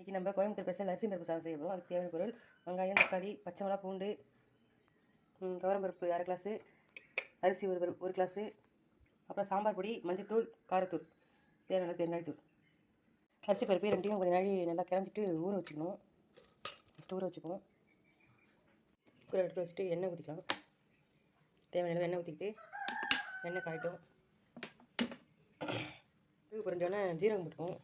இன்றைக்கி நம்ம கோயம்புத்தூர் ஸ்பெஷல் அரிசி பருப்பு சாதம் செய்ய போகிறோம். அதுக்கு தேவையான பொருள் வெங்காயம், தக்காளி, பச்சை மிளகா, பூண்டு, துவரம்பருப்பு 1/2 கிளாஸு, அரிசி ஒரு கிளாஸு, அப்புறம் சாம்பார் பொடி, மஞ்சத்தூள், காரத்தூள், தேவையான பெருங்காயத்தூள். அரிசி பருப்பு ரெண்டையும் கொஞ்சம் நாளி நல்லா கிளஞ்சிட்டு ஊற வச்சுக்கணும். ஃபஸ்ட்டு ஊற வச்சுக்கணும். குக்கரை எடுத்து வச்சுட்டு எண்ணெய் ஊற்றிக்கலாம். தேவையான எண்ணெய் ஊற்றிக்கிட்டு எண்ணெய் காய்ட்டும். குறைஞ்சோன்னே ஜீரகம் போட்டுக்கும்.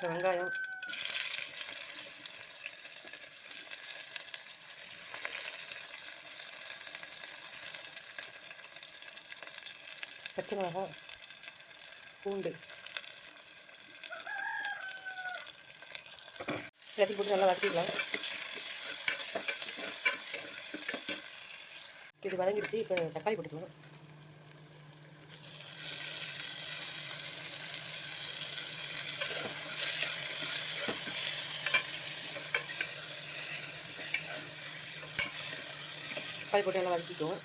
வெங்காயம், பச்சை மிளகா, பூண்டு எல்லாத்தையும் போட்டு நல்லா வதக்கிக்கலாம். இது வதங்கிடுச்சு. இப்போ தக்காளி போட்டுக்கலாம். தக்காளி போட்டு நல்லா வதக்கிக்கும்.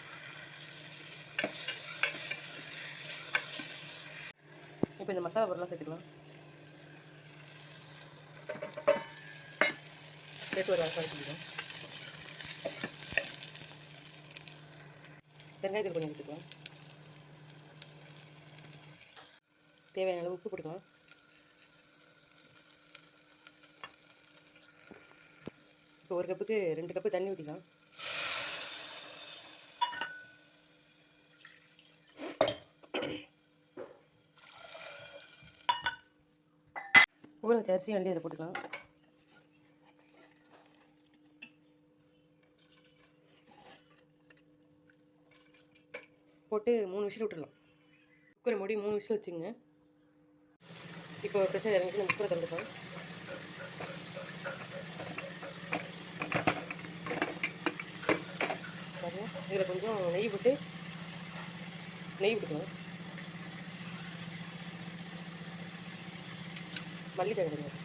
இப்போ இந்த மசாலா பொருள்லாம் சேர்த்துக்கலாம். சேர்த்து ஒரு வதக்க வதக்கிக்கலாம். வெங்காயத்தில் கொஞ்சம் எடுத்துக்கலாம். தேவையான அளவு உப்பு போட்டுக்கலாம். இப்போ ஒரு கப்புக்கு 2 கப்பு தண்ணி ஊற்றிக்கலாம். ஊற வச்ச அரிசி வண்டி அதை போட்டுக்கலாம். போட்டு 3 விசில் விட்டுடலாம். குக்கரை மூடி 3 விசில் வச்சுங்க. இப்போ ப்ரெஷர் இறங்கிட்டு நம்ம குக்கரை திறந்துக்கலாம். இதில் கொஞ்சம் நெய் விட்டுக்கலாம். மல்லித்தழை கொஞ்சம்,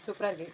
சூப்பராக இருக்குது.